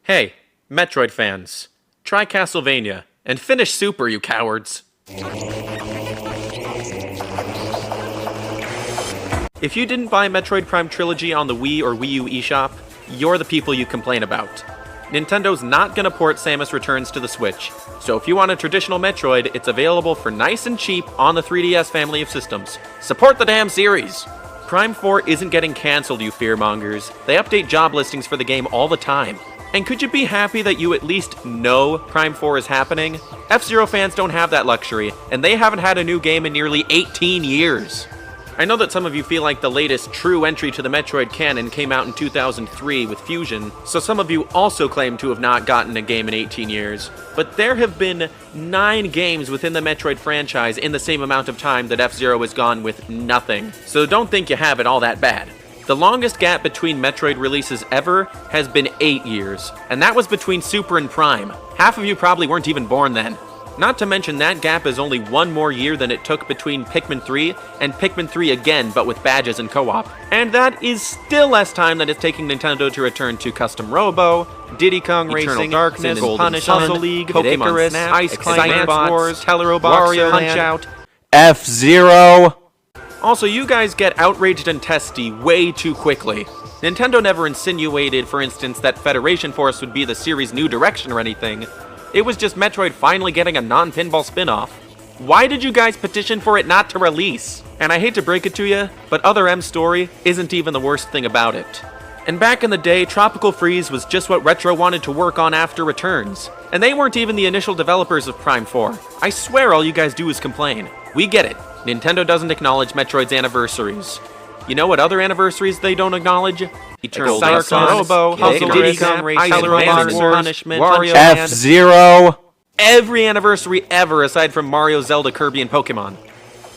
Hey, Metroid fans, try Castlevania, and finish Super, you cowards! If you didn't buy Metroid Prime Trilogy on the Wii or Wii U eShop, you're the people you complain about. Nintendo's not gonna port Samus Returns to the Switch, so if you want a traditional Metroid, it's available for nice and cheap on the 3DS family of systems. Support the damn series! Prime 4 isn't getting cancelled, you fearmongers. They update job listings for the game all the time. And could you be happy that you at least know Prime 4 is happening? F-Zero fans don't have that luxury, and they haven't had a new game in nearly 18 years. I know that some of you feel like the latest true entry to the Metroid canon came out in 2003 with Fusion, so some of you also claim to have not gotten a game in 18 years. But there have been 9 games within the Metroid franchise in the same amount of time that F-Zero has gone with nothing. So don't think you have it all that bad. The longest gap between Metroid releases ever has been 8 years, and that was between Super and Prime. Half of you probably weren't even born then. Not to mention that gap is only 1 more year than it took between Pikmin 3 and Pikmin 3 again, but with badges and co-op. And that is still less time than it's taking Nintendo to return to Custom Robo, Diddy Kong Eternal Racing, Darkness, Golden Punishment, Puzzle League, Pokemon Icarus, Snap, Ice Climber Dance Wars, Telero Boxer, Wario Punch Land, Out. F-Zero. Also, you guys get outraged and testy way too quickly. Nintendo never insinuated, for instance, that Federation Force would be the series' new direction or anything. It was just Metroid finally getting a non-pinball spin-off. Why did you guys petition for it not to release? And I hate to break it to you, but Other M's story isn't even the worst thing about it. And back in the day, Tropical Freeze was just what Retro wanted to work on after Returns. And they weren't even the initial developers of Prime 4. I swear all you guys do is complain. We get it. Nintendo doesn't acknowledge Metroid's anniversaries. You know what other anniversaries they don't acknowledge? Eternal Darkness, Robo, Diddy Kong Racing, Punishment, Wario Land. F-Zero. Every anniversary ever aside from Mario, Zelda, Kirby, and Pokemon.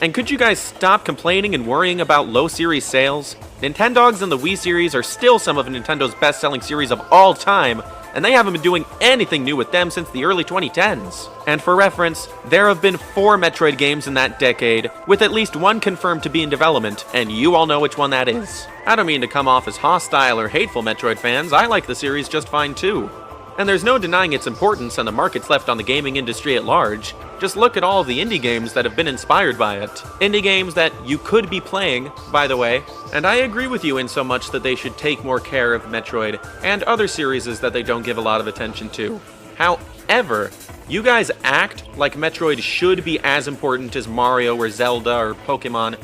And could you guys stop complaining and worrying about low series sales? Nintendogs and the Wii series are still some of Nintendo's best-selling series of all time, and they haven't been doing anything new with them since the early 2010s. And for reference, there have been 4 Metroid games in that decade, with at least 1 confirmed to be in development, and you all know which one that is. I don't mean to come off as hostile or hateful, Metroid fans. I like the series just fine too. And there's no denying its importance and the markets left on the gaming industry at large. Just look at all of the indie games that have been inspired by it. Indie games that you could be playing, by the way. And I agree with you in so much that they should take more care of Metroid and other series that they don't give a lot of attention to. However, you guys act like Metroid should be as important as Mario or Zelda or Pokemon,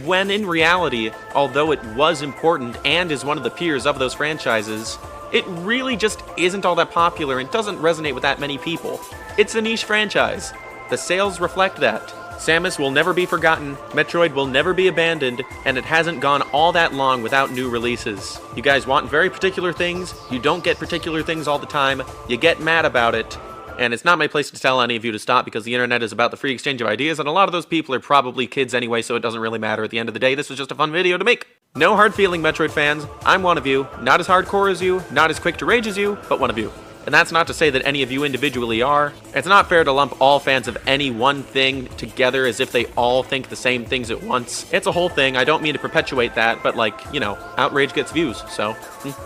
when in reality, although it was important and is one of the peers of those franchises, it really just isn't all that popular and doesn't resonate with that many people. It's a niche franchise. The sales reflect that. Samus will never be forgotten, Metroid will never be abandoned, and it hasn't gone all that long without new releases. You guys want very particular things, you don't get particular things all the time, you get mad about it, and it's not my place to tell any of you to stop because the internet is about the free exchange of ideas, and a lot of those people are probably kids anyway, so it doesn't really matter at the end of the day. This was just a fun video to make. No hard feeling, Metroid fans. I'm one of you. Not as hardcore as you, not as quick to rage as you, but one of you. And that's not to say that any of you individually are. It's not fair to lump all fans of any one thing together as if they all think the same things at once. It's a whole thing. I don't mean to perpetuate that, but like, you know, outrage gets views, so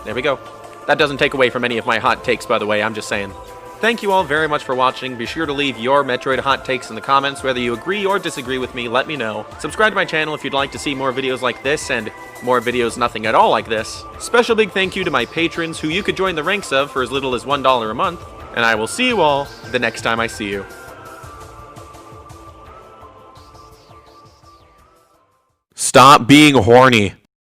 there we go. That doesn't take away from any of my hot takes, by the way, I'm just saying. Thank you all very much for watching. Be sure to leave your Metroid hot takes in the comments. Whether you agree or disagree with me, let me know. Subscribe to my channel if you'd like to see more videos like this and more videos nothing at all like this. Special big thank you to my patrons who you could join the ranks of for as little as $1 a month. And I will see you all the next time I see you. Stop being horny.